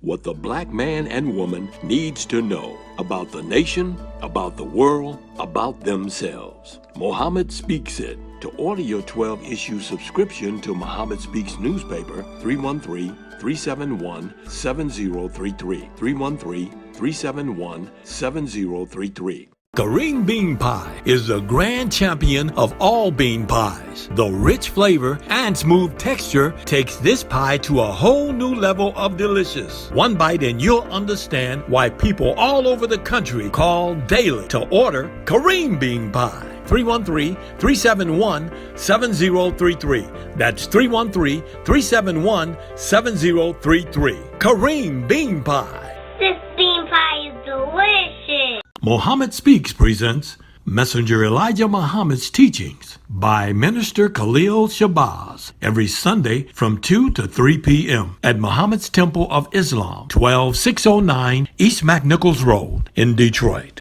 what the black man and woman needs to know about the nation, about the world, about themselves. Muhammad Speaks It. To order your 12-issue subscription to Muhammad Speaks newspaper, 313-371-7033. 313-371-7033. Kareem Bean Pie is the grand champion of all bean pies. The rich flavor and smooth texture takes this pie to a whole new level of delicious. One bite and you'll understand why people all over the country call daily to order Kareem Bean Pie. 313-371-7033. That's 313-371-7033. Kareem Bean Pie. This bean pie is delicious. Muhammad Speaks presents Messenger Elijah Muhammad's Teachings by Minister Khalil Shabazz every Sunday from 2 to 3 p.m. at Muhammad's Temple of Islam, 12609 East McNichols Road in Detroit.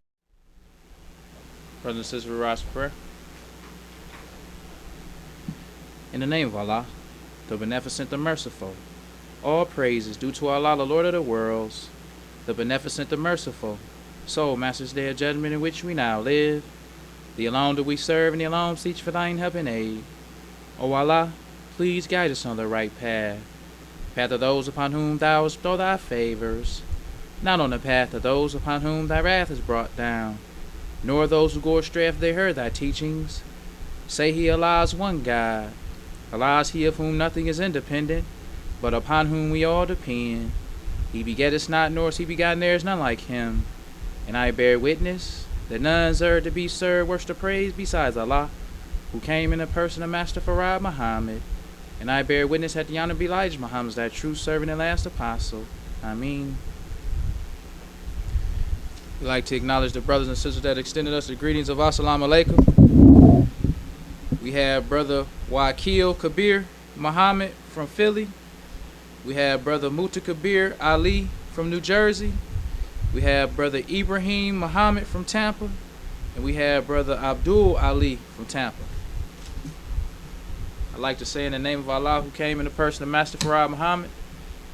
Brothers and sisters, we rise for prayer. In the name of Allah, the Beneficent, the Merciful, all praise is due to Allah, the Lord of the worlds, the Beneficent, the Merciful, sole Master's Day of Judgment in which we now live. The alone do we serve, and the alone seek for thine help and aid. O Allah, please guide us on the right path, path of those upon whom thou hast bestowed thy favors, not on the path of those upon whom thy wrath is brought down, nor those who go astray after they heard thy teachings. Say he, Allah is one God. Allah is he of whom nothing is independent, but upon whom we all depend. He begetteth not, nor is he begotten, there is none like him. And I bear witness that none deserve to be served, worship, or praise besides Allah, who came in the person of Master Farad Muhammad. And I bear witness that the honorable Elijah Muhammad is thy true servant and last apostle. Ameen. We'd like to acknowledge the brothers and sisters that extended us the greetings of Assalamu alaikum. We have Brother Wakil Kabir Muhammad from Philly. We have Brother Muta Kabir Ali from New Jersey. We have Brother Ibrahim Muhammad from Tampa. And we have Brother Abdul Ali from Tampa. I'd like to say in the name of Allah, who came in the person of Master Farad Muhammad,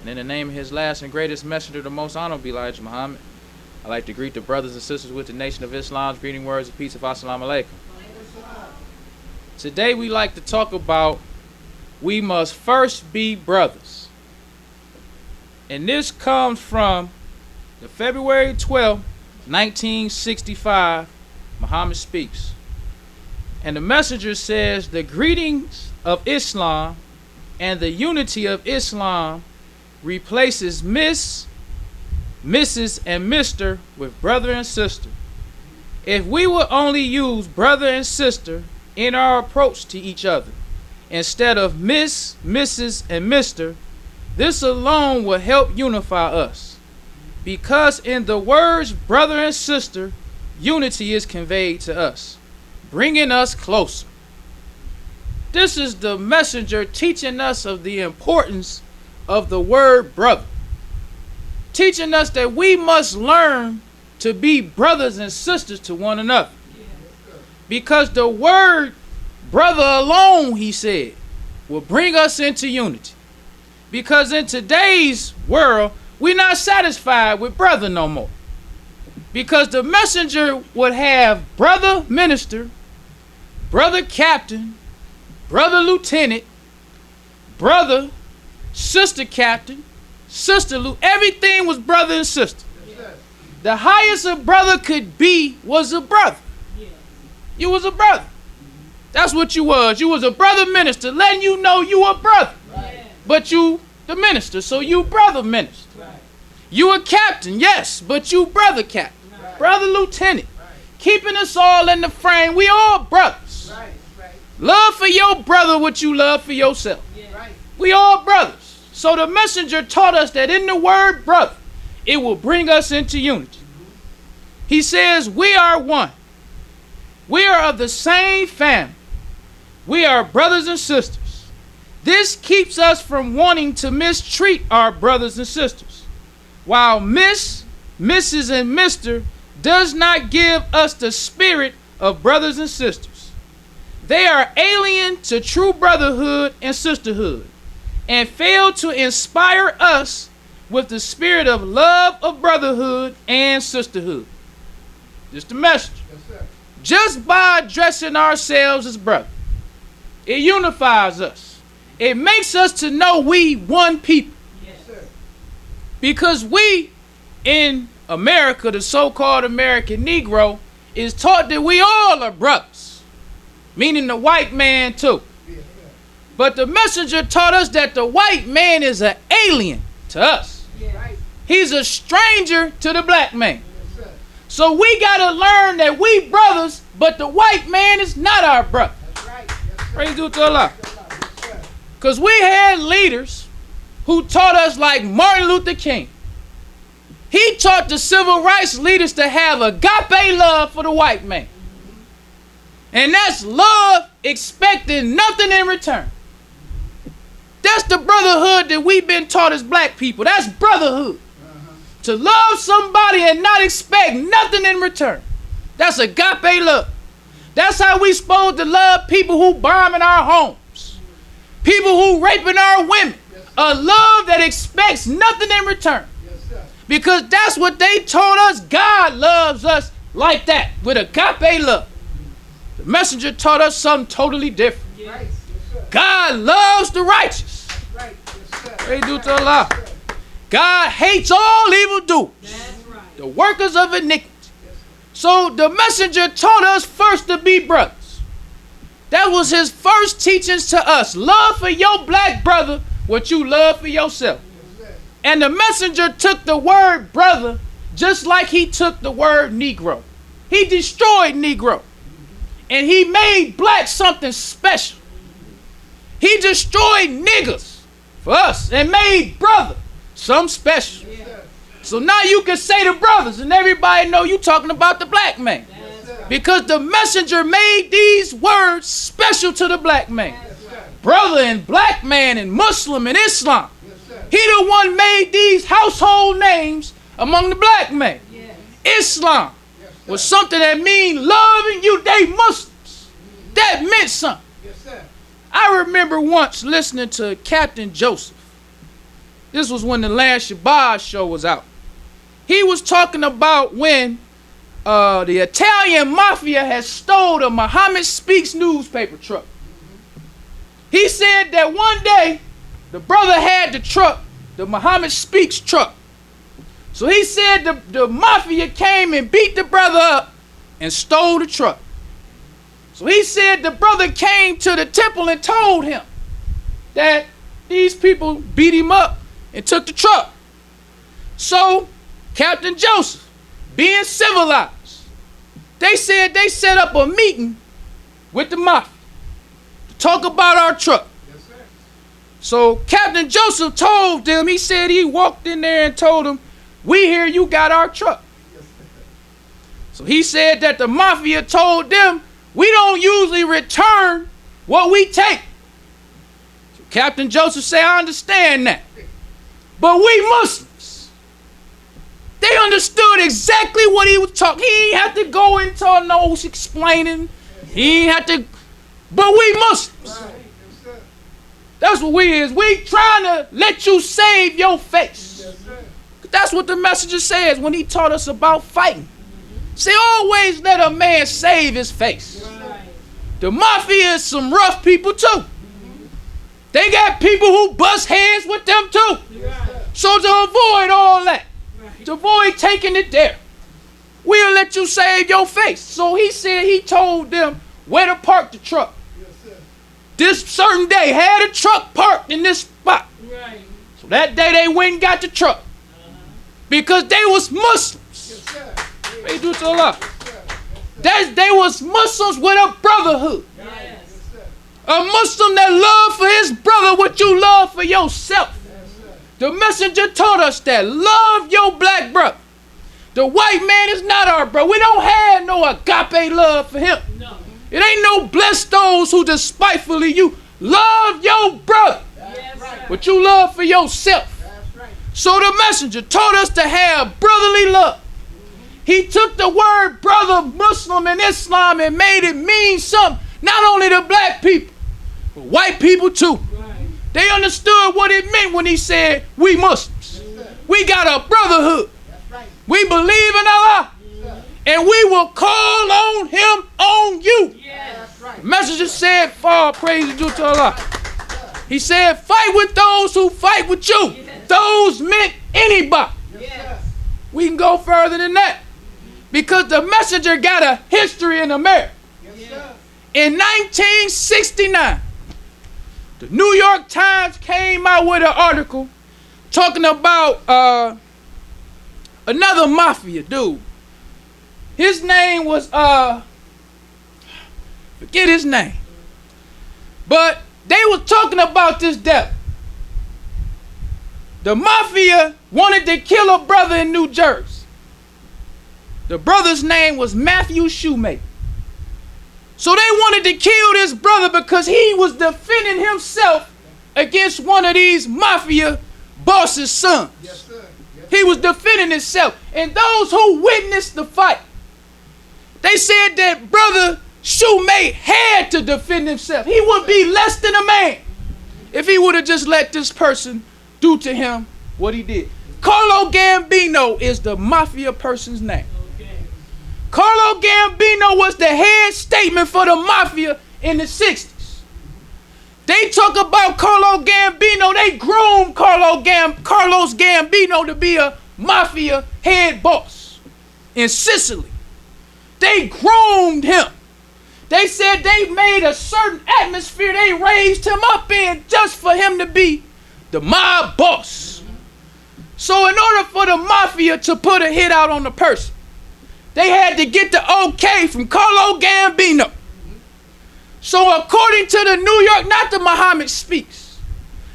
and in the name of his last and greatest messenger, the most honorable Elijah Muhammad, I'd like to greet the brothers and sisters with the Nation of Islam's greeting words of peace of Assalamu alaikum. Today we like to talk about we must first be brothers. And this comes from the February 12th, 1965, Muhammad Speaks. And the messenger says, the greetings of Islam and the unity of Islam replaces Miss, Mrs., and Mr. with brother and sister. If we would only use brother and sister in our approach to each other, instead of Miss, Mrs., and Mr., this alone will help unify us. Because in the words brother and sister, unity is conveyed to us, bringing us closer. This is the messenger teaching us of the importance of the word brother, teaching us that we must learn to be brothers and sisters to one another. Because the word brother alone, he said, will bring us into unity. Because in today's world, we're not satisfied with brother no more. Because the messenger would have brother minister, brother captain, brother lieutenant, brother, sister captain, sister lieutenant. Everything was brother and sister. The highest a brother could be was a brother. You was a brother. That's what you was. You was a brother minister, letting you know you a brother. But you the minister, so you brother minister. You a captain, yes, but you brother captain, brother lieutenant, keeping us all in the frame. We all brothers. Love for your brother what you love for yourself. We all brothers. So the messenger taught us that in the word brother, it will bring us into unity. He says we are one. We are of the same family. We are brothers and sisters. This keeps us from wanting to mistreat our brothers and sisters. While Miss, Mrs., and Mr. does not give us the spirit of brothers and sisters. They are alien to true brotherhood and sisterhood and fail to inspire us with the spirit of love, of brotherhood, and sisterhood. Just the message. Yes, sir. Just by addressing ourselves as brothers, it unifies us. It makes us to know we one people. Yes, sir. Because we in America, the so-called American Negro, is taught that we all are brothers, meaning the white man too. Yes, sir. But the messenger taught us that the white man is an alien to us. Right. He's a stranger to the black man. Yes, sir. So we gotta learn that we brothers, but the white man is not our brother. That's right. Yes, sir. Praise be to Allah. Yes, sir. Because we had leaders who taught us, like Martin Luther King. He taught the civil rights leaders to have agape love for the white man. And that's love expecting nothing in return. That's the brotherhood that we've been taught as black people. That's brotherhood. To love somebody and not expect nothing in return. That's agape love. That's how we supposed to love people who bombing our homes. People who raping our women. A love that expects nothing in return. Yes, sir. Because that's what they told us. God loves us like that, with agape love. The messenger taught us something totally different. Right. Yes, sir. God loves the righteous. Right. Yes, sir. Praise be to Allah. God hates all evildoers, the workers of iniquity. So the messenger taught us first to be brothers. That was his first teachings to us. Love for your black brother what you love for yourself. Yes, sir. And the messenger took the word brother just like he took the word Negro. He destroyed Negro. And he made black something special. He destroyed niggas for us and made brother something special. Yes, sir. So now you can say the brothers and everybody know you talking about the black man. Yes, sir. Because the messenger made these words special to the black man. Yes, sir. Brother and black man and Muslim and Islam. Yes, sir. He the one made these household names among the black men. Islam Yes, sir. was something that mean loving you. They Muslims. That meant something. Yes, sir. I remember once listening to Captain Joseph. This was when the last Shabazz show was out. He was talking about when the Italian mafia had stole the Muhammad Speaks newspaper truck. He said that one day the brother had the truck, the Muhammad Speaks truck. So he said the mafia came and beat the brother up and stole the truck. So he said the brother came to the temple and told him that these people beat him up and took the truck. So Captain Joseph, being civilized, they said they set up a meeting with the mafia to talk about our truck. Yes, sir. So Captain Joseph told them, he said he walked in there and told them, we hear you got our truck. Yes, sir. So he said that the mafia told them, we don't usually return what we take. So Captain Joseph said, I understand that. But we Muslims, they understood exactly what he was talking. He ain't had to go into no explaining. He ain't had to, but we Muslims. Right. Yes, sir. That's what we is. We trying to let you save your face. Yes, sir. That's what the messenger says when he taught us about fighting. Say, always let a man save his face. The mafia is some rough people too. They got people who bust heads with them too. So to avoid all that, to avoid taking it there, we'll let you save your face. So he said he told them where to park the truck. Yes, sir. This certain day had a truck parked in this spot. So that day they went and got the truck. Because they was Muslims. Yes, sir. They do to Allah. Yes, sir. They was Muslims with a brotherhood. Yes, sir. A Muslim that love for his brother what you love for yourself. Yes, sir. The messenger taught us that. Love your black brother. The white man is not our brother. We don't have no agape love for him. No. It ain't no bless those who despitefully you. Love your brother. Yes, sir. What you love for yourself. That's right. So the messenger taught us to have brotherly love. He took the word brother, Muslim, and Islam and made it mean something. Not only to black people, but white people too. Right. They understood what it meant when he said, we Muslims. Yes, sir. We got a brotherhood. That's right. We believe in Allah. And we will call on him on you. That's right. The messenger said, all praise is due to Allah. He said, fight with those who fight with you. Those meant anybody. Yes. We can go further than that. Because the messenger got a history in America. Yes, sir. In 1969, the New York Times came out with an article talking about another mafia dude. His name was, forget his name. But they was talking about this devil. The mafia wanted to kill a brother in New Jersey. The brother's name was Matthew Shoemaker. So they wanted to kill this brother because he was defending himself against one of these mafia bosses' sons. Yes, sir. Yes. He was defending himself. And those who witnessed the fight, they said that brother Shoemaker had to defend himself. He would be less than a man if he would have just let this person do to him what he did. Carlo Gambino is the mafia person's name. Carlo Gambino was the head statement for the mafia in the 60s. They talk about Carlo Gambino. They groomed Carlos Gambino to be a mafia head boss in Sicily. They groomed him. They said they made a certain atmosphere they raised him up in just for him to be the mob boss. So in order for the mafia to put a hit out on the person, they had to get the okay from Carlo Gambino. So according to the New York, not the Muhammad Speaks,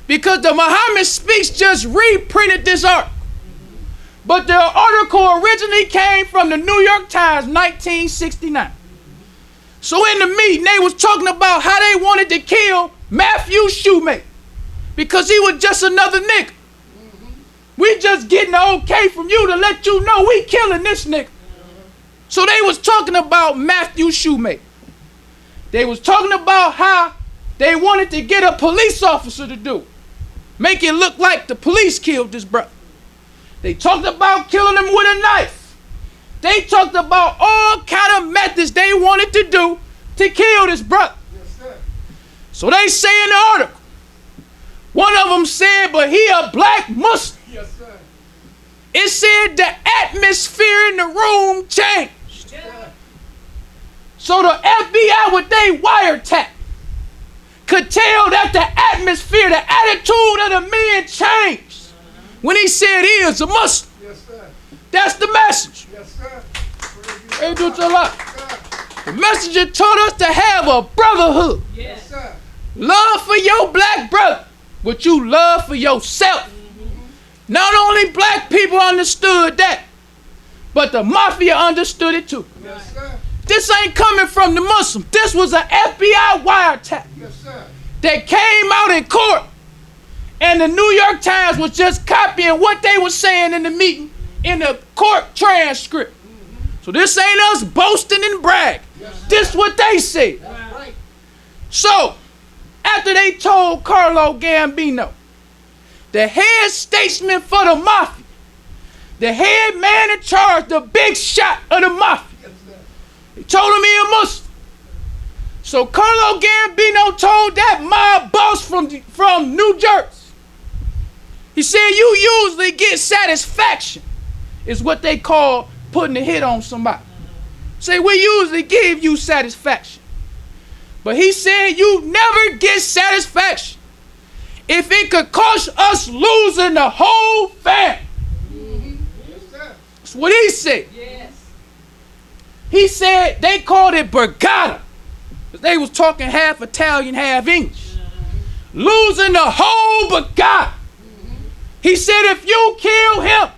because the Muhammad Speaks just reprinted this article. But the article originally came from the New York Times, 1969. So in the meeting, they was talking about how they wanted to kill Matthew Shoemaker because he was just another nigga. We just getting the okay from you to let you know we killing this nigga. So they was talking about Matthew Shoemaker. They was talking about how they wanted to get a police officer to do it. Make it look like the police killed this brother. They talked about killing him with a knife. They talked about all kind of methods they wanted to do to kill this brother. Yes, sir. So they say in the article, one of them said, but he a black Muslim. Yes, sir. It said the atmosphere in the room changed. Yes, sir. So the FBI with their wiretap could tell that the atmosphere, the attitude of the man changed when he said he is a Muslim. Yes, sir. That's the message. Yes, sir. Hey, do it to Allah. Yes, The messenger taught us to have a brotherhood. yes, sir. Love for your black brother, what you love for yourself. Not only black people understood that, but the mafia understood it too. Yes, sir. This ain't coming from the Muslim. This was an FBI wiretap Yes, sir. that came out in court. And the New York Times was just copying what they were saying in the meeting in the court transcript. So this ain't us boasting and brag. Yes, This what they said. that's right. So, after they told Carlo Gambino, the head statesman for the mafia, the head man in charge, the big shot of the mafia, Yes, sir. he told him he a Muslim. So Carlo Gambino told that mob boss from New Jersey, he said, you usually get satisfaction, is what they call putting a hit on somebody. Say, we usually give you satisfaction. But he said, you never get satisfaction if it could cost us losing the whole family. Yes, sir. That's what he said. Yes. He said they called it Brigada. They was talking half Italian, half English. Losing the whole Brigada. He said if you kill him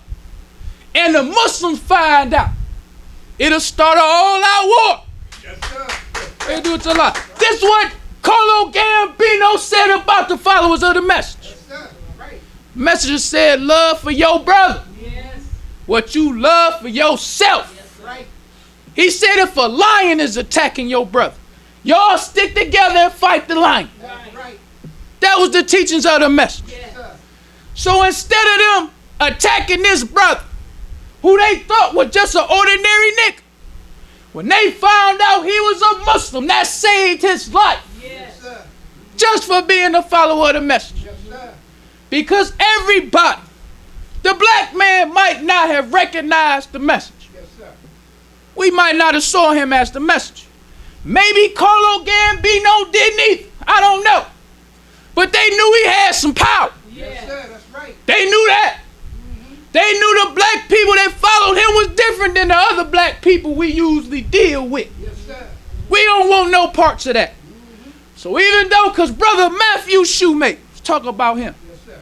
and the Muslims find out, it'll start an all-out war. Yes, sir. They do it to Allah. This is what Carlo Gambino said about the followers of the message. Yes, sir. Right. Messenger said love for your brother. Yes. What you love for yourself. That's right. He said if a lion is attacking your brother, y'all stick together and fight the lion. That's right. That was the teachings of the message. Yes, sir. So instead of them attacking this brother who they thought was just an ordinary nigga. When they found out he was a Muslim, that saved his life. Yes, sir. Just for being a follower of the message. Yes, sir. Because everybody, the black man might not have recognized the message. Yes, sir. We might not have saw him as the messenger. Maybe Carlo Gambino didn't either. I don't know. But they knew he had some power. Yes, sir. That's right. They knew that. They knew the black people that followed him was different than the other black people we usually deal with. Yes, sir. We don't want no parts of that. So even though, because Brother Matthew Shoemaker, let's talk about him. Yes, sir.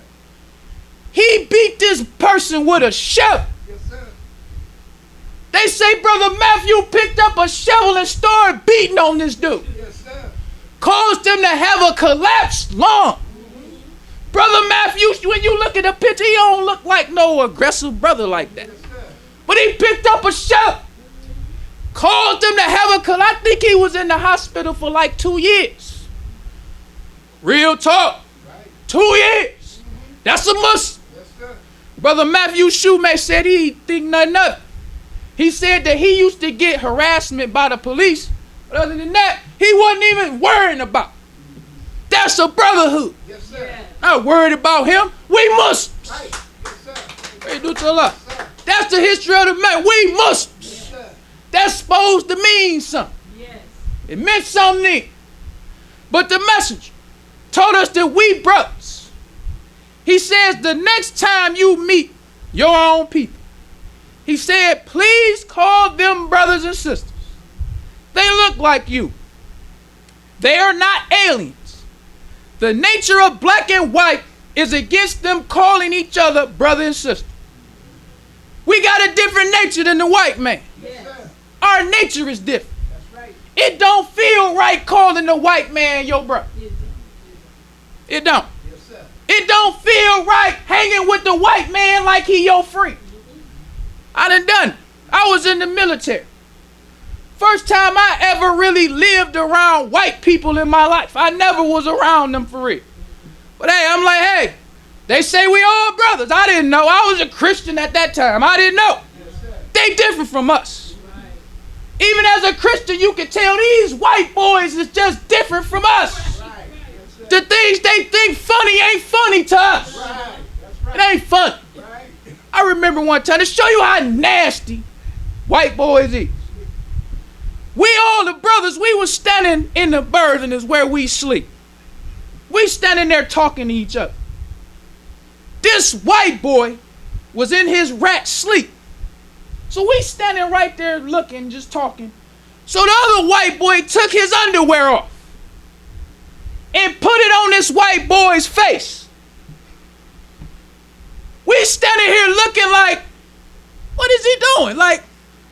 He beat this person with a shovel. Yes, sir. They say Brother Matthew picked up a shovel and started beating on this dude. Yes, sir. Caused him to have a collapsed lung. Brother Matthew, when you look at the picture, he don't look like no aggressive brother like that. Yes, sir. But he picked up a shovel. Caused him to have I think he was in the hospital for like 2 years. Real talk. Right. 2 years. That's a must. Yes, sir. Brother Matthew Shoemaker said he didn't think nothing of it. He said that he used to get harassment by the police. But other than that, he wasn't even worrying about it. That's a brotherhood. Yes, sir. Not worried about him. We Muslims. Right. Yes, sir. Hey, do to Allah. Yes, sir. That's the history of the man. We Muslims. Yes, sir. That's supposed to mean something. Yes. It meant something then. But the messenger told us that we brothers. He says the next time you meet your own people, he said, please call them brothers and sisters. They look like you. They are not aliens. The nature of black and white is against them calling each other brother and sister. We got a different nature than the white man. Yes, sir. Our nature is different. That's right. It don't feel right calling the white man your brother. It don't. Yes, sir. It don't feel right hanging with the white man like he your friend. I done it. I was in the military. First time I ever really lived around white people in my life. I never was around them for real. But hey, I'm like, hey, they say we all brothers. I didn't know. I was a Christian at that time. I didn't know. Yes, sir. They different from us. Even as a Christian, you can tell these white boys is just different from us. Right. Yes, sir. The things they think funny ain't funny to us. Right. That's It right. ain't funny. Right. I remember one time to show you how nasty white boys is. We all the brothers, we was standing in the berthing is where we sleep. We standing there talking to each other. This white boy was in his rat sleep. So we standing right there looking, just talking. So the other white boy took his underwear off and put it on this white boy's face. We standing here looking like, what is he doing? Like,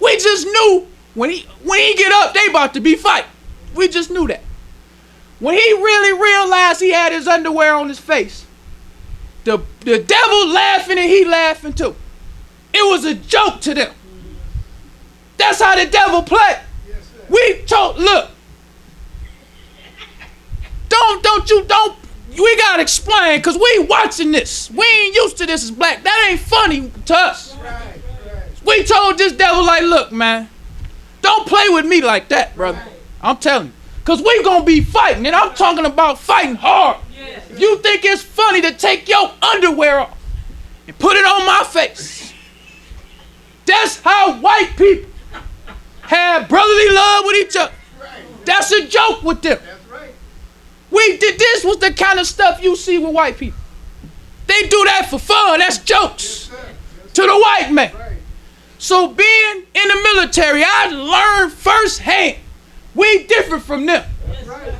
we just knew when he get up, they about to be fighting. We just knew that. When he really realized he had his underwear on his face, the devil laughing and he laughing too. It was a joke to them. That's how the devil play. Yes, sir. We told, look, we gotta explain, cause we watching this. We ain't used to this as black. That ain't funny to us. Right. Right. We told this devil like, look, man, don't play with me like that, brother. I'm telling you. Cause we gonna be fighting, and I'm talking about fighting hard. Yes. If you think it's funny to take your underwear off and put it on my face, that's how white people have brotherly love with each other. Right. That's a joke with them. That's right. This was the kind of stuff you see with white people. They do that for fun. That's jokes Yes, sir. Yes, to the white man. right. So being in the military, I learned firsthand, we different from them. That's right.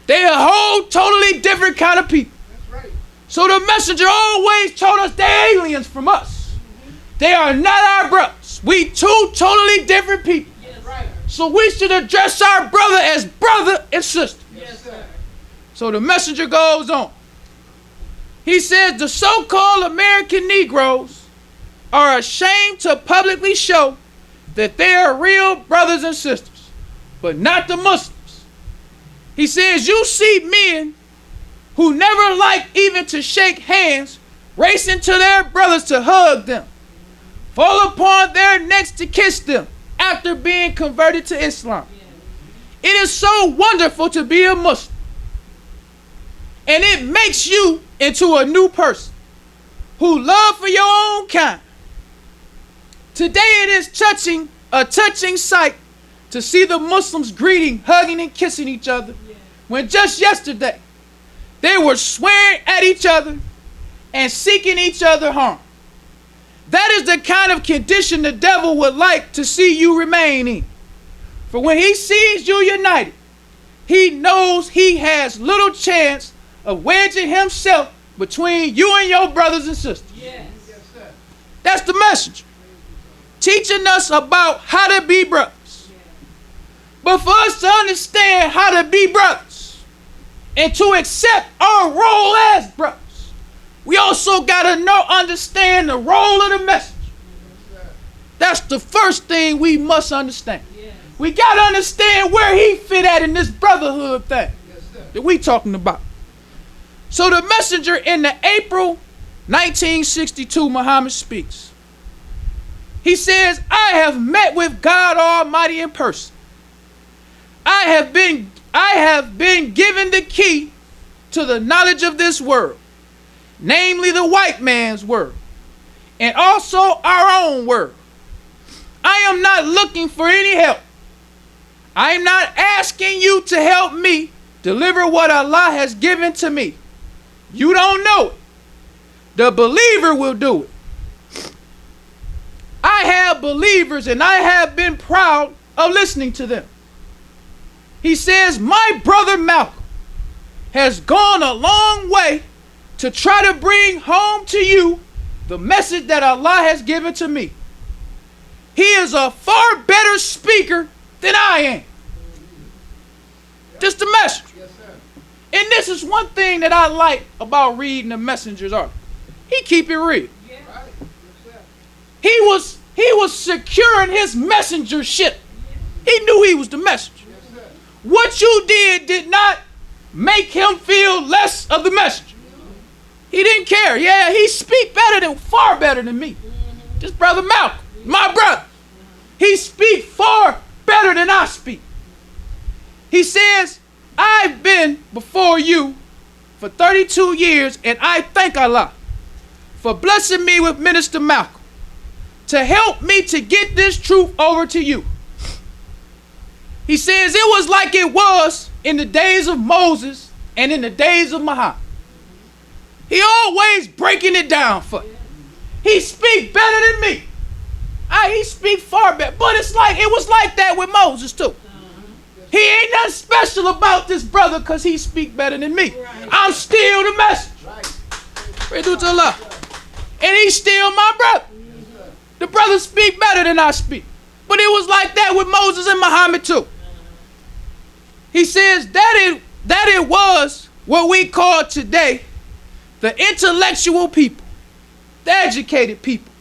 They a whole totally different kind of people. That's right. So the messenger always told us they're aliens from us. They are not our brothers. We two totally different people. That's right. So we should address our brother as brother and sister. Yes, sir. So the messenger goes on. He says the so-called American Negroes are ashamed to publicly show that they are real brothers and sisters, but not the Muslims. He says you see men who never like even to shake hands racing to their brothers to hug them, fall upon their necks to kiss them after being converted to Islam. It is so wonderful to be a Muslim, and it makes you into a new person who love for your own kind. Today it is a touching sight to see the Muslims greeting, hugging, and kissing each other, when just yesterday they were swearing at each other and seeking each other harm. That is the kind of condition the devil would like to see you remain in. For when he sees you united, he knows he has little chance of wedging himself between you and your brothers and sisters. Yes, sir. That's the message. Teaching us about how to be brothers. But for us to understand how to be brothers and to accept our role as brothers, we also got to understand the role of the messenger. That's the first thing we must understand. We got to understand where he fit at in this brotherhood thing that we talking about. So the messenger in the April 1962 Muhammad speaks. He says, I have met with God Almighty in person. I have been given the key to the knowledge of this world, namely the white man's world, and also our own world. I am not looking for any help. I am not asking you to help me deliver what Allah has given to me. You don't know it. The believer will do it. I have believers and I have been proud of listening to them. He says, my brother Malcolm has gone a long way to try to bring home to you the message that Allah has given to me. He is a far better speaker than I am. Just the message. Yes, sir. And this is one thing that I like about reading the messenger's article. He keep it real. Right. Yes, sir. He was securing his messengership. He knew he was the messenger. Yes, sir. What you did not make him feel less of the messenger. He didn't care. Yeah, he speak far better than me. This brother Malcolm, my brother. He speak far better than I speak. He says, I've been before you for 32 years, and I thank Allah for blessing me with Minister Malcolm to help me to get this truth over to you. He says it was like it was in the days of Moses and in the days of Muhammad. He always breaking it down for you. He speak better than me. He speak far better. But it was like that with Moses too. He ain't nothing special about this brother because he speak better than me. I'm still the messenger. Pray to Allah. And he's still my brother. The brothers speak better than I speak. But it was like that with Moses and Muhammad too. He says that it was what we call today the intellectual people, the educated people.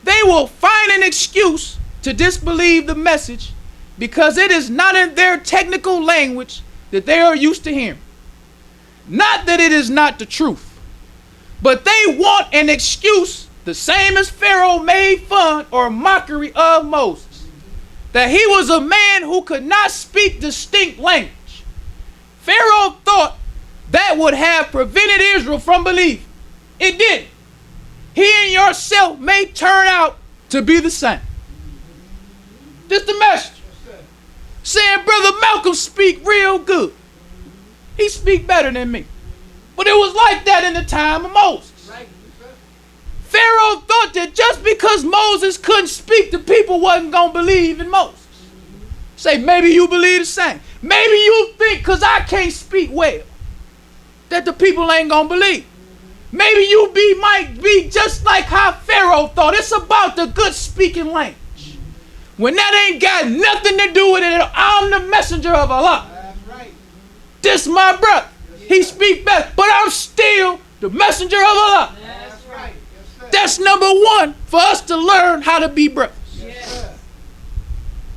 They will find an excuse to disbelieve the message because it is not in their technical language that they are used to hearing. Not that it is not the truth, but they want an excuse, the same as Pharaoh made fun or mockery of Moses, that he was a man who could not speak distinct language. Pharaoh thought that would have prevented Israel from believing. It didn't. He and yourself may turn out to be the same. This the message. Saying Brother Malcolm speak real good. He speak better than me. But it was like that in the time of Moses. Pharaoh thought that just because Moses couldn't speak, the people wasn't going to believe in Moses. Say, maybe you believe the same. Maybe you think because I can't speak well that the people ain't going to believe. Maybe you might be just like how Pharaoh thought. It's about the good speaking language. When that ain't got nothing to do with it, I'm the messenger of Allah. That's right. This my brother. He speak better, but I'm still the messenger of Allah. That's right. Yes, sir. That's number one for us to learn how to be brothers. Yes, sir.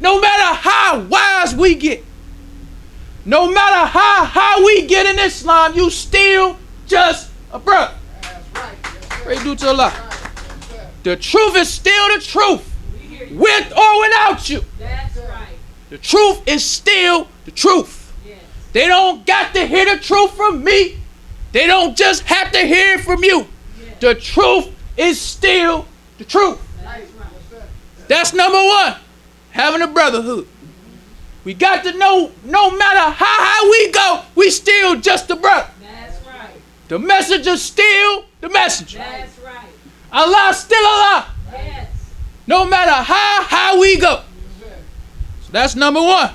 No matter how wise we get, no matter how high we get in Islam, you still just a brother. That's right. Yes, sir. Praise due to Allah. The truth is still the truth, with or without you. That's right. The truth is still the truth. Yes. They don't got to hear the truth from me. They don't just have to hear it from you. Yes. The truth is still the truth. That's right. That's number one, having a brotherhood. We got to know no matter how high we go, we still just a brother. That's right. The messenger still the messenger. That's right. Allah still Allah. Yes. No matter how high we go. So that's number one.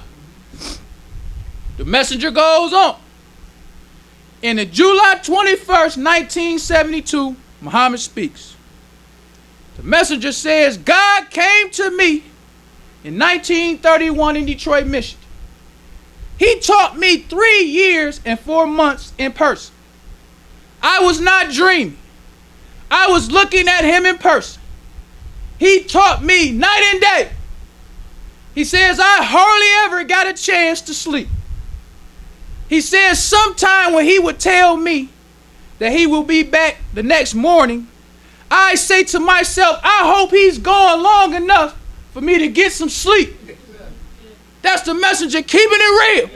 The messenger goes on. In the July 21st, 1972, Muhammad speaks. The messenger says, God came to me in 1931 in Detroit, Michigan. He taught me 3 years and 4 months in person. I was not dreaming. I was looking at him in person. He taught me night and day. He says, I hardly ever got a chance to sleep. He says sometime when he would tell me that he will be back the next morning, I say to myself, I hope he's gone long enough for me to get some sleep. That's the messenger keeping it real.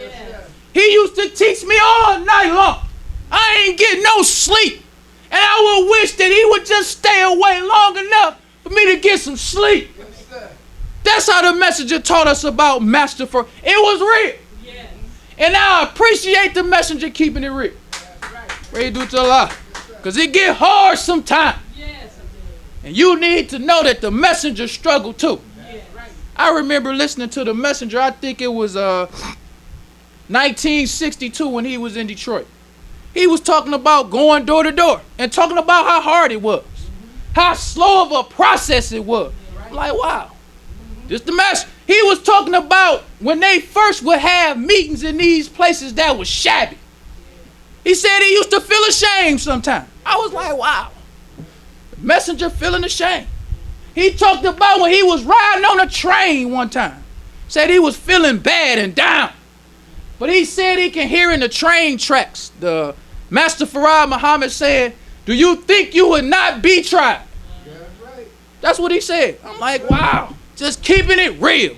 He used to teach me all night long. I ain't getting no sleep. And I would wish that he would just stay away long enough for me to get some sleep. That's how the messenger taught us about Master for. It was real. Yes. And I appreciate the messenger keeping it real. Praise due to Allah. Because it get hard sometimes. Yes. And you need to know that the messenger struggled too. Yes. I remember listening to the messenger, I think it was 1962 when he was in Detroit. He was talking about going door to door and talking about how hard it was. How slow of a process it was. I'm like, wow. This the mess. He was talking about when they first would have meetings in these places that was shabby. He said he used to feel ashamed sometimes. I was like, wow. The messenger feeling ashamed. He talked about when he was riding on a train one time. Said he was feeling bad and down. But he said he can hear in the train tracks. The Master Farad Muhammad said, do you think you would not be tried? That's what he said. I'm like, wow. Just keeping it real.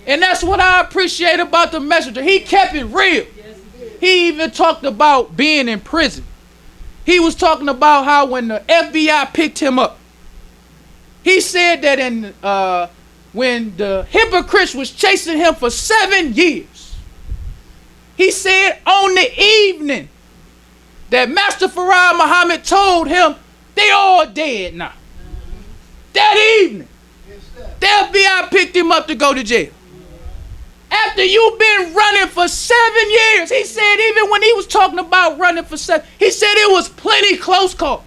And that's what I appreciate about the messenger. He kept it real. He even talked about being in prison. He was talking about how when the FBI picked him up, he said that when the hypocrites was chasing him for 7 years, he said on the evening that Master Farad Muhammad told him they all dead now. That evening, the FBI picked him up to go to jail. After you've been running for 7 years, he said even when he was talking about running for 7, he said it was plenty close calls.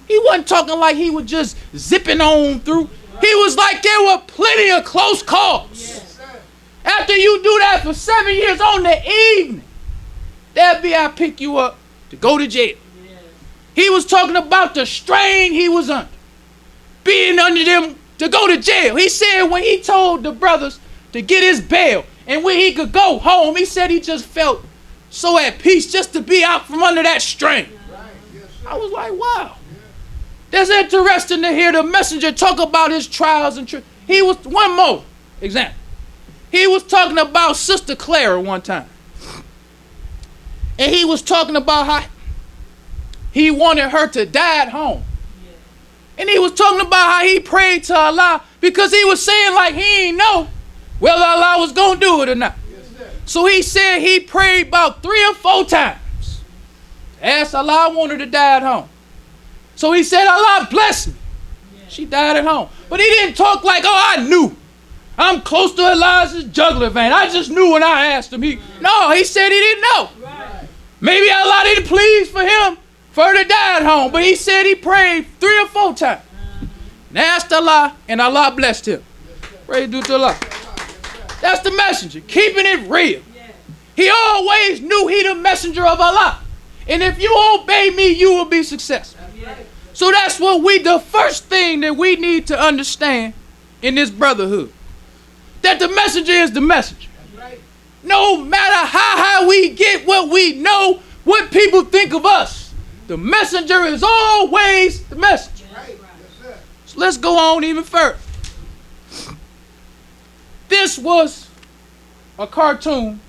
He wasn't talking like he was just zipping on through. He was like there were plenty of close calls. After you do that for 7 years on the evening, the FBI pick you up to go to jail. He was talking about the strain he was under, being under them to go to jail. He said when he told the brothers to get his bail and when he could go home, he said he just felt so at peace just to be out from under that strain. I was like, wow. That's interesting to hear the messenger talk about his trials and he was, one more example. He was talking about Sister Clara one time. And he was talking about how he wanted her to die at home. And he was talking about how he prayed to Allah because he was saying like he ain't know whether Allah was going to do it or not. So he said he prayed about 3 or 4 times. Asked Allah, I want her to die at home. So he said, Allah bless me. She died at home. But he didn't talk like, oh, I knew. I'm close to Allah's jugular vein. I just knew when I asked him. No, he said he didn't know. Maybe Allah didn't please for him for her to die at home. But he said he prayed 3 or 4 times. And asked Allah, and Allah blessed him. Praise due to Allah. That's the messenger, keeping it real. He always knew he the messenger of Allah. And if you obey me, you will be successful. So that's what the first thing that we need to understand in this brotherhood. That the messenger is the messenger. No matter how high we get, what we know, what people think of us. The messenger is always the messenger. Right. Yes, sir. So let's go on even further. This was a cartoon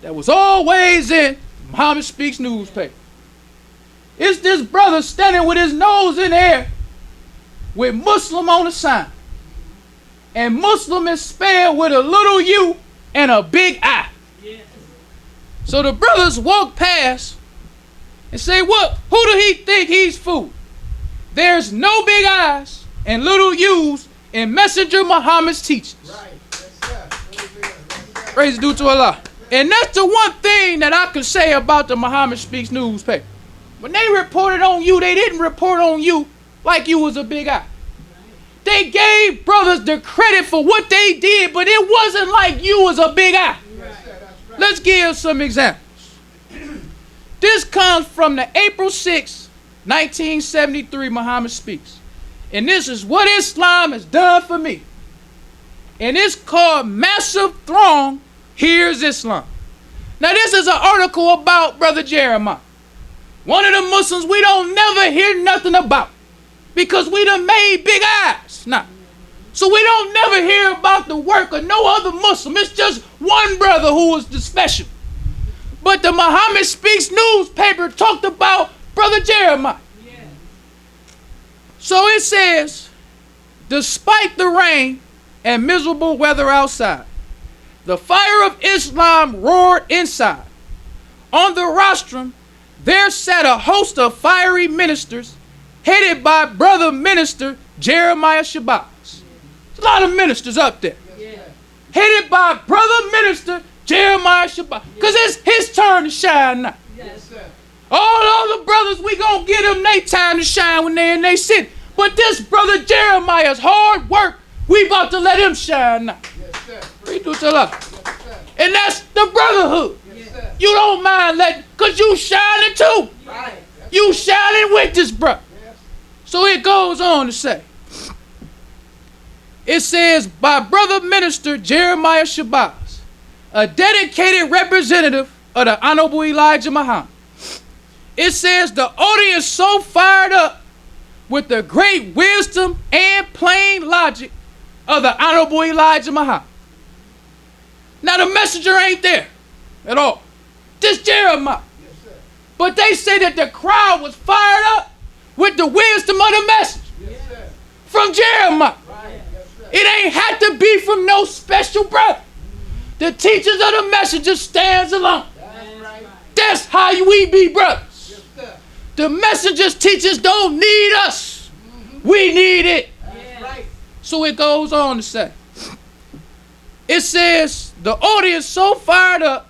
that was always in Muhammad Speaks newspaper. It's this brother standing with his nose in the air with Muslim on the sign. And Muslim is spelled with a little U and a big I. So the brothers walk past and say, "What? Who do he think he's fooling? There's no big I's and little U's in Messenger Muhammad's teachings." Right. Yes, sir. Praise due to Allah. And that's the one thing that I can say about the Muhammad Speaks newspaper. When they reported on you, they didn't report on you like you was a big eye. They gave brothers the credit for what they did, but it wasn't like you was a big eye. Yes, sir. That's right. Let's give some examples. This comes from the April 6, 1973 Muhammad Speaks. And this is what Islam has done for me. And it's called Massive Throng Here's Islam. Now this is an article about Brother Jeremiah. One of the Muslims we don't never hear nothing about. Because we done made big eyes now. So we don't never hear about the work of no other Muslim. It's just one brother who was the special. But the Muhammad Speaks newspaper talked about Brother Jeremiah. So it says, despite the rain and miserable weather outside, the fire of Islam roared inside. On the rostrum, there sat a host of fiery ministers headed by Brother Minister Jeremiah Shabazz. There's a lot of ministers up there. Headed by Brother Minister Jeremiah Shabazz. Because it's his turn to shine now. Yes, sir. All other brothers, we gonna give them their time to shine when they in they city. But this Brother Jeremiah's hard work, we about to let him shine now. Yes, sir. Read to Allah. Yes, sir. And that's the brotherhood. Yes, sir. You don't mind letting, because you shining too. Right. You shining with this brother. Yes. So it goes on to say, it says, by Brother Minister Jeremiah Shabazz, a dedicated representative of the Honorable Elijah Muhammad. It says the audience so fired up with the great wisdom and plain logic of the Honorable Elijah Muhammad. Now the messenger ain't there at all. This Jeremiah. Yes, sir. But they say that the crowd was fired up with the wisdom of the message Yes, sir. from Jeremiah. Right. Yes, sir. It ain't had to be from no special brother. The teachings of the messenger stands alone. That's right. That's how we be brothers. Yes, sir. The messenger's teachings don't need us. We need it. That's right. So it goes on to say, it says, the audience so fired up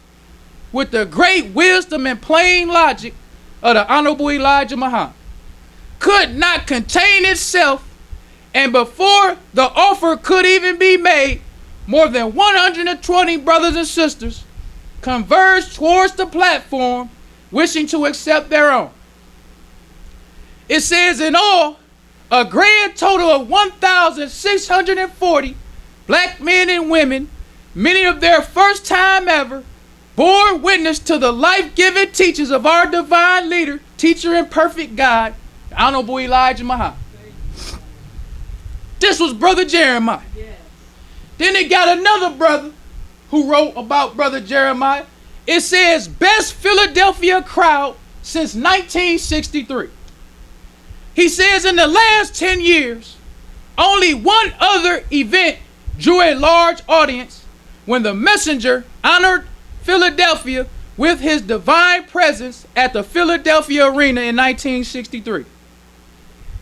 with the great wisdom and plain logic of the Honorable Elijah Muhammad could not contain itself, and before the offer could even be made, more than 120 brothers and sisters converged towards the platform, wishing to accept their own. It says in all, a grand total of 1,640 black men and women, many of their first time ever, bore witness to the life-giving teachings of our divine leader, teacher and perfect guide, the Honorable Elijah Muhammad. This was Brother Jeremiah. Then they got another brother who wrote about Brother Jeremiah. It says, best Philadelphia crowd since 1963. He says in the last 10 years, only one other event drew a large audience when the messenger honored Philadelphia with his divine presence at the Philadelphia Arena in 1963.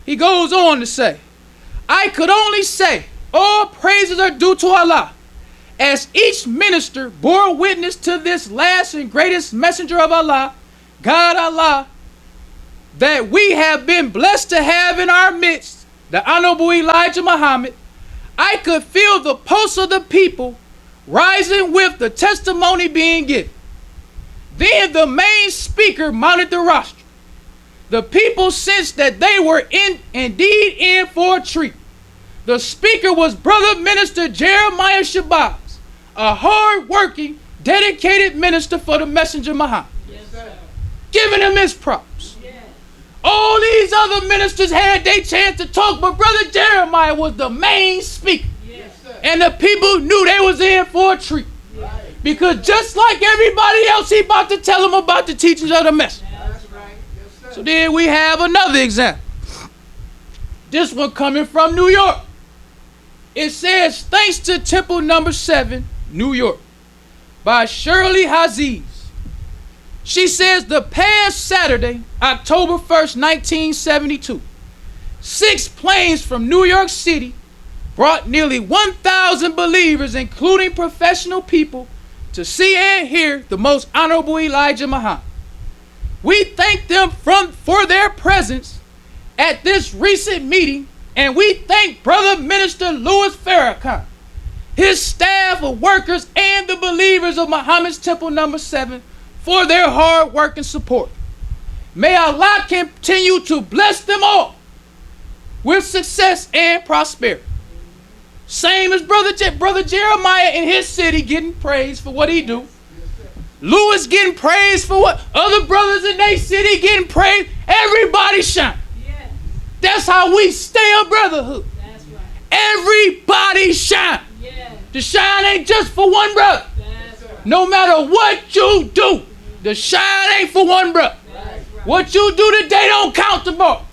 He goes on to say, I could only say all praises are due to Allah, as each minister bore witness to this last and greatest messenger of Allah, God Allah, that we have been blessed to have in our midst, the Honorable Elijah Muhammad. I could feel the pulse of the people rising with the testimony being given. Then the main speaker mounted the rostrum. The people sensed that they were indeed in for a treat. The speaker was Brother Minister Jeremiah Shabazz, a hard-working, dedicated minister for the Messenger Muhammad. Yes, sir. Giving him his props. All these other ministers had their chance to talk, but Brother Jeremiah was the main speaker. Yes, sir. And the people knew they was in for a treat. Right. Because just like everybody else, he about to tell them about the teachings of the message. That's right. Yes, sir. So then we have another example. This one coming from New York. It says, thanks to Temple number 7, New York, by Shirley Haziz. She says the past Saturday, October 1st, 1972, 6 planes from New York City brought nearly 1,000 believers, including professional people, to see and hear the Most Honorable Elijah Muhammad. We thank them for their presence at this recent meeting, and we thank Brother Minister Louis Farrakhan, his staff of workers, and the believers of Muhammad's Temple number 7 for their hard work and support. May Allah continue to bless them all with success and prosperity. Same as Brother Jeremiah in his city getting praised for what he do. Louis getting praised for what other brothers in their city getting praised. Everybody shine. Yeah. That's how we stay a brotherhood. That's right. Everybody shine. Yeah. The shine ain't just for one brother. That's right. No matter what you do, the shine ain't for one brother. That's right. What you do today don't count tomorrow.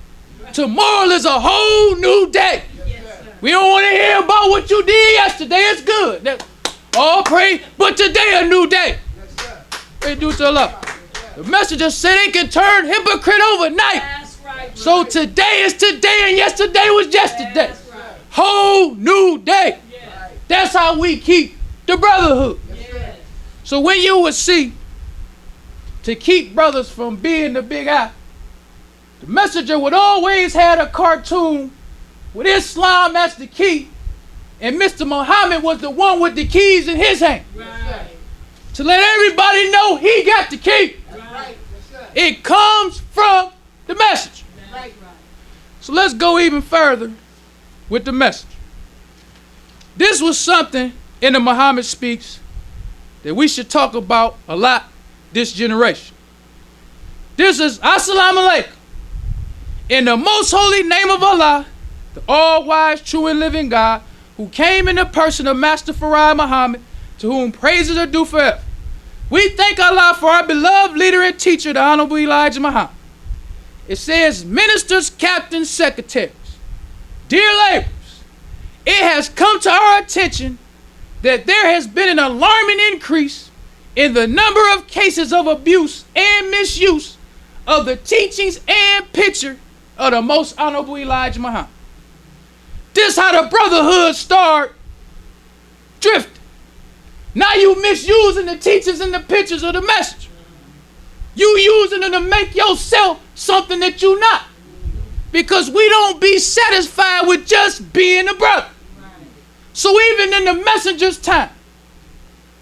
Tomorrow is a whole new day. Yes, sir. We don't want to hear about what you did yesterday. It's good. All praise, but today a new day. Yes, sir. Praise due to Allah. The messenger said they can turn hypocrite overnight. That's right. So today is today and yesterday was yesterday. That's right. Whole new day. Yeah. That's how we keep the brotherhood. Yeah. So when you would see, to keep brothers from being the big eye, the messenger would always have a cartoon with Islam as the key, and Mr. Muhammad was the one with the keys in his hand. Right. To let everybody know he got the key. That's right. Yes, sir. It comes from the message. That's right. So let's go even further with the message. This was something in the Muhammad Speaks that we should talk about a lot this generation. This is Assalamu alaikum. In the most holy name of Allah, the all-wise, true and living God, who came in the person of Master Farad Muhammad, to whom praises are due forever. We thank Allah for our beloved leader and teacher, the Honorable Elijah Muhammad. It says, ministers, captains, secretaries, dear laborers, it has come to our attention that there has been an alarming increase in the number of cases of abuse and misuse of the teachings and picture of the Most Honorable Elijah Muhammad. This how the brotherhood started drifting. Now you misusing the teachings and the pictures of the message. You using them to make yourself something that you not. Because we don't be satisfied with just being a brother. So even in the messenger's time,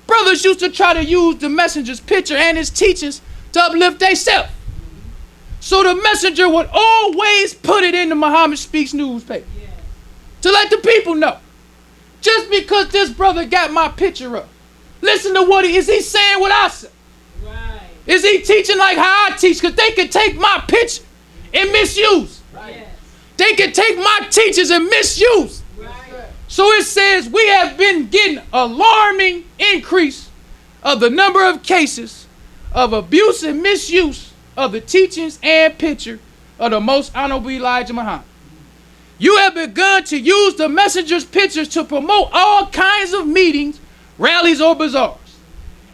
brothers used to try to use the messenger's picture and his teachings to uplift themselves. So the messenger would always put it in the Muhammad Speaks newspaper to let the people know. Just because this brother got my picture up, listen to what is he saying what I say? Right. Is he teaching like how I teach? Because they could take my picture and misuse. Yes. They could take my teachers and misuse. Right. So it says we have been getting alarming increase of the number of cases of abuse and misuse of the teachings and picture of the Most Honorable Elijah Muhammad. You have begun to use the messenger's pictures to promote all kinds of meetings, rallies, or bazaars.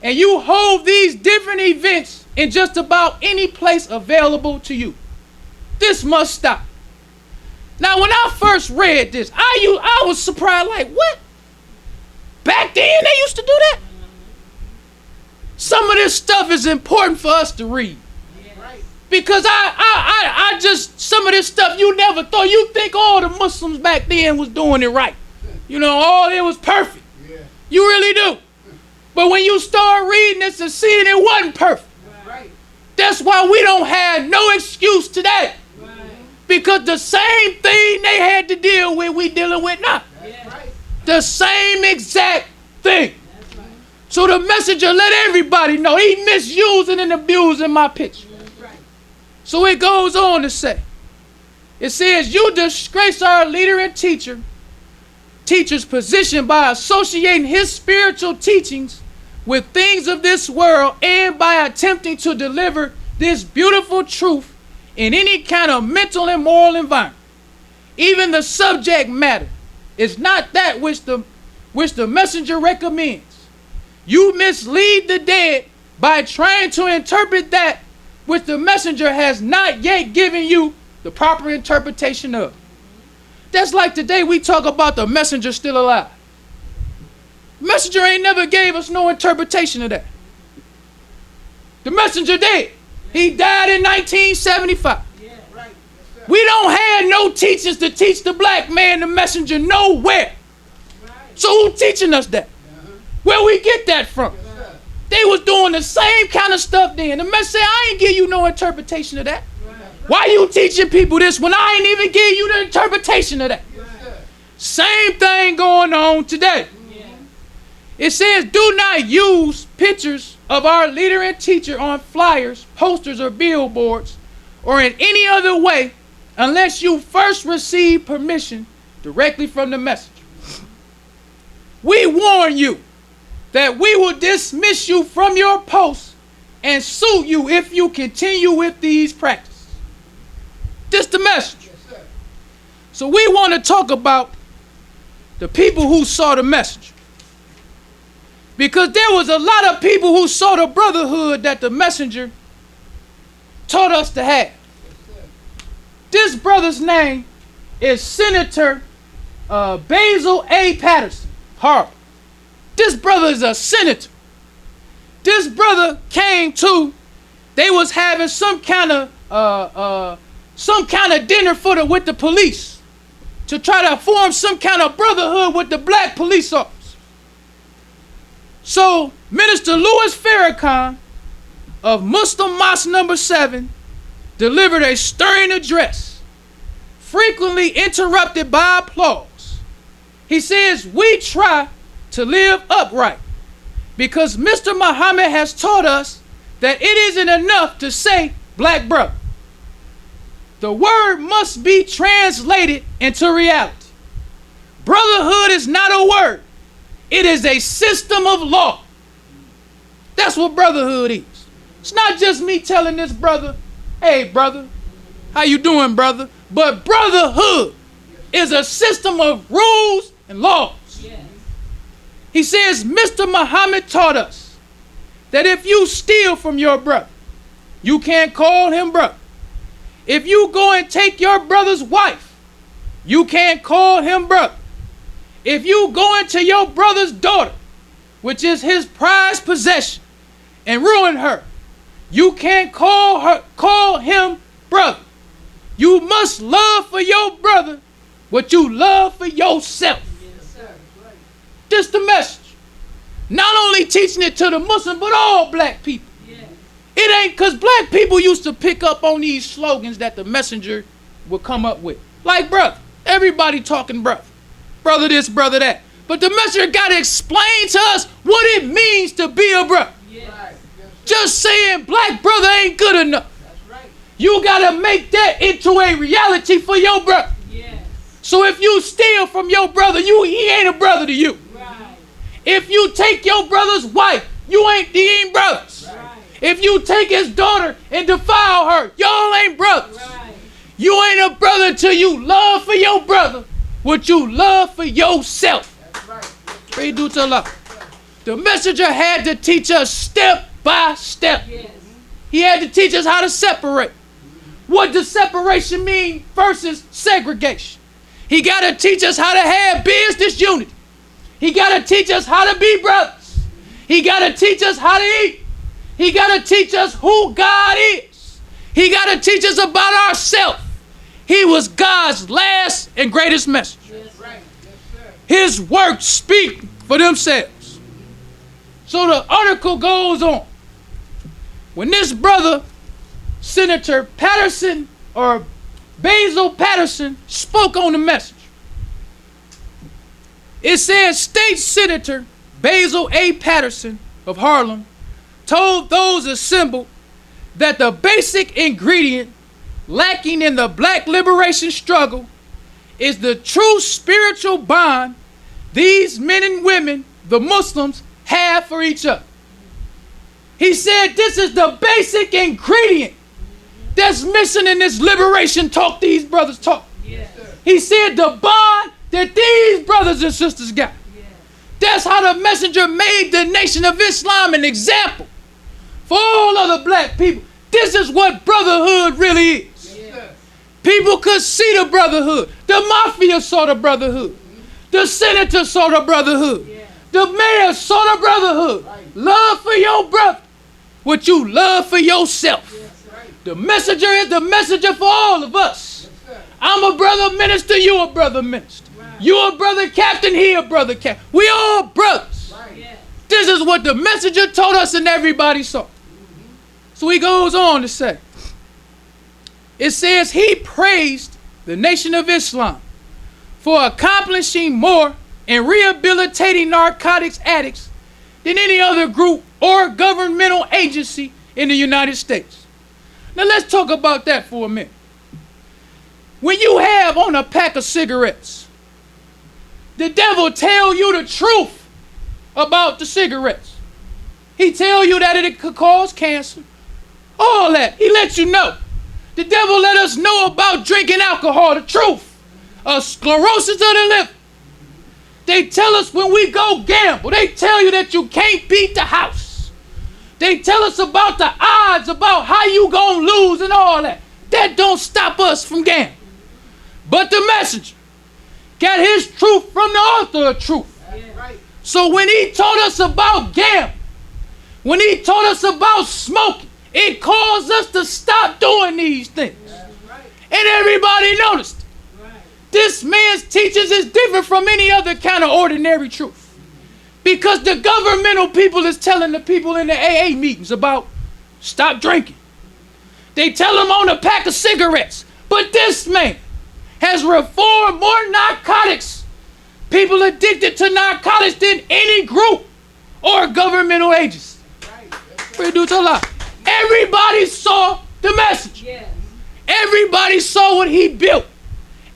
And you hold these different events in just about any place available to you. This must stop. Now, when I first read this, I was surprised, like, what? Back then they used to do that? Some of this stuff is important for us to read. Because I just, some of this stuff you never thought. You think all the Muslims back then was doing it right. You know, all it was perfect. Yeah. You really do. But when you start reading this and seeing it wasn't perfect. Right. That's why we don't have no excuse today. Right. Because the same thing they had to deal with, we dealing with now. Yeah. Right. The same exact thing. That's right. So the messenger let everybody know he misusing and abusing my picture. That's right. So it goes on to say, it says, you disgrace our leader and teacher's position by associating his spiritual teachings with things of this world and by attempting to deliver this beautiful truth in any kind of mental and moral environment. Even the subject matter is not that which the messenger recommends. You mislead the dead by trying to interpret that which the messenger has not yet given you the proper interpretation of. That's like today we talk about the messenger still alive. Messenger ain't never gave us no interpretation of that. The messenger dead. He died in 1975. We don't have no teachers to teach the black man the messenger nowhere. So who teaching us that? Where we get that from? They was doing the same kind of stuff then. The messenger said, I ain't give you no interpretation of that. Why you teaching people this when I ain't even give you the interpretation of that? Same thing going on today. It says, do not use pictures of our leader and teacher on flyers, posters, or billboards, or in any other way, unless you first receive permission directly from the messenger. We warn you that we will dismiss you from your post and sue you if you continue with these practices. This the message. So we want to talk about the people who saw the messenger. Because there was a lot of people who saw the brotherhood that the messenger taught us to have. This brother's name is Senator Basil A. Patterson, Harvard. This brother is a senator. This brother came to, they was having some kind of dinner with the police to try to form some kind of brotherhood with the black police officers. So Minister Louis Farrakhan of Muslim Mosque number 7 delivered a stirring address, frequently interrupted by applause. He says, we try to live upright because Mr. Muhammad has taught us that it isn't enough to say black brother. The word must be translated into reality. Brotherhood is not a word. It is a system of law. That's what brotherhood is. It's not just me telling this brother, hey brother, how you doing brother? But brotherhood is a system of rules and laws. Yes. He says, Mr. Muhammad taught us that if you steal from your brother, you can't call him brother. If you go and take your brother's wife, you can't call him brother. If you go into your brother's daughter, which is his prized possession, and ruin her, you can't call him brother. You must love for your brother what you love for yourself. This the message. Not only teaching it to the Muslim, but all black people. It ain't because black people used to pick up on these slogans that the messenger would come up with. Like brother. Everybody talking brother. Brother this, brother that. But the messenger got to explain to us what it means to be a brother. Yes. Just saying black brother ain't good enough. That's right. You got to make that into a reality for your brother. Yes. So if you steal from your brother, he ain't a brother to you. Right. If you take your brother wife, he ain't brothers. Right. If you take his daughter and defile her, y'all ain't brothers. Right. You ain't a brother till you love for your brother what you love for yourself. That's right. Read to Allah. The messenger had to teach us step by step. Yes. He had to teach us how to separate. What does separation mean versus segregation? He got to teach us how to have business unity. He got to teach us how to be brothers. He got to teach us how to eat. He got to teach us who God is. He got to teach us about ourselves. He was God's last and greatest messenger. Yes. His works speak for themselves. So the article goes on. When this brother, Senator Patterson or Basil Patterson, spoke on the message, it says State Senator Basil A. Patterson of Harlem told those assembled that the basic ingredient lacking in the black liberation struggle is the true spiritual bond these men and women, the Muslims, have for each other. He said this is the basic ingredient that's missing in this liberation talk these brothers talk. Yes, He said the bond that these brothers and sisters got. That's how the messenger made the Nation of Islam an example for all other black people. This is what brotherhood really is. yes, People could see the brotherhood. The mafia saw the brotherhood. The senator saw the brotherhood. The mayor saw the brotherhood. Love for your brother, what you love for yourself. The messenger is the messenger for all of us. I'm a brother minister, you a brother minister. You a brother captain, he a brother captain. We all brothers. This is what the messenger told us and everybody saw. So he goes on to say, it says he praised the Nation of Islam for accomplishing more in rehabilitating narcotics addicts than any other group or governmental agency in the United States. Now let's talk about that for a minute. When you have on a pack of cigarettes, the devil tell you the truth about the cigarettes. He tell you that it could cause cancer. All that. He lets you know. The devil let us know about drinking alcohol, the truth. Sclerosis of the liver. They tell us when we go gamble, they tell you that you can't beat the house. They tell us about the odds, about how you gonna lose and all that. That don't stop us from gambling. But the messenger got his truth from the author of truth. So when he told us about gambling, when he told us about smoking, it caused us to stop doing these things. And everybody noticed. This man's teachings is different from any other kind of ordinary truth. Because the governmental people is telling the people in the AA meetings about stop drinking. They tell them on a pack of cigarettes. But this man has reformed more narcotics, people addicted to narcotics, than any group or governmental agency. Everybody saw the message. Everybody saw what he built.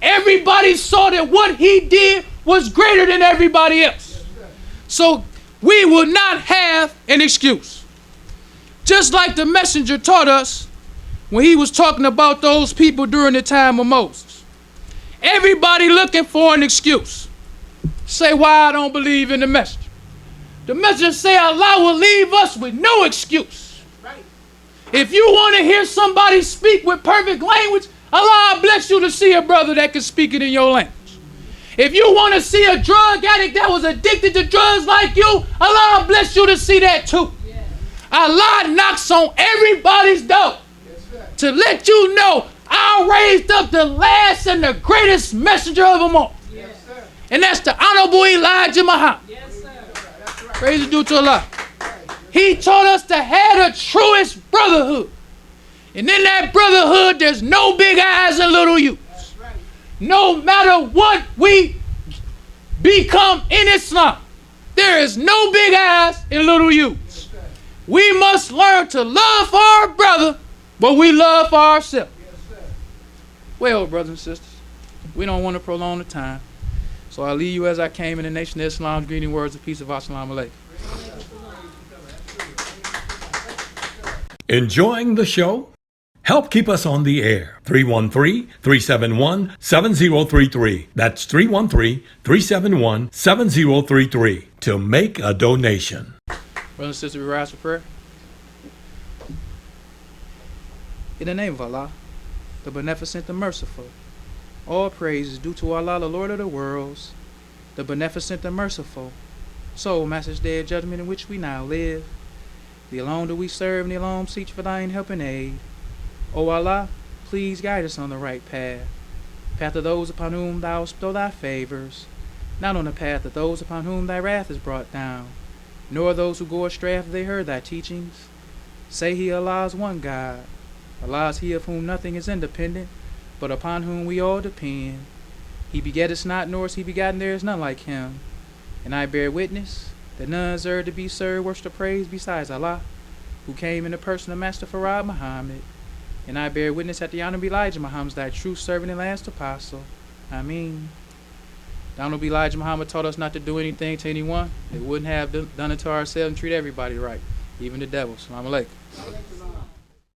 Everybody saw that what he did was greater than everybody else. So we will not have an excuse. Just like the messenger taught us when he was talking about those people during the time of Moses. Everybody looking for an excuse. Say why I don't believe in the messenger. The messenger say Allah will leave us with no excuse. If you want to hear somebody speak with perfect language, Allah bless you to see a brother that can speak it in your language. If you want to see a drug addict that was addicted to drugs like you, Allah bless you to see that too. Allah knocks on everybody's door to let you know I raised up the last and the greatest messenger of them all. And that's the Honorable Elijah Muhammad. Praise be to Allah. He taught us to have the truest brotherhood. And in that brotherhood, there's no big eyes and little U's. No matter what we become in Islam, there is no big eyes and little U's. We must learn to love our brother, but we love for ourselves. Well, brothers and sisters, we don't want to prolong the time. So I leave you as I came in the Nation of Islam's greeting words of peace of Assalamu alaikum. Enjoying the show? Help keep us on the air. 313-371-7033. That's 313-371-7033 to make a donation. Brothers and sisters, we rise for prayer. In the name of Allah, the Beneficent, the Merciful, all praise is due to Allah, the Lord of the worlds, the Beneficent, the Merciful. So, Master's Day of Judgment in which we now live, the alone do we serve, and the alone seek for thine help and aid. O Allah, please guide us on the right path of those upon whom thou bestow thy favors, not on the path of those upon whom thy wrath is brought down, nor those who go astray after they heard thy teachings. Say he, Allah is one God. Allah is he of whom nothing is independent, but upon whom we all depend. He begetteth not, nor is he begotten, there is none like him. And I bear witness that none is to be served, worship, or praise besides Allah, who came in the person of Master Farad Muhammad. And I bear witness at the Honorable Elijah Muhammad, thy true servant and last apostle. I mean, the Honorable Elijah Muhammad taught us not to do anything to anyone that wouldn't have done it to ourselves and treat everybody right, even the devil. Salaam alaikum.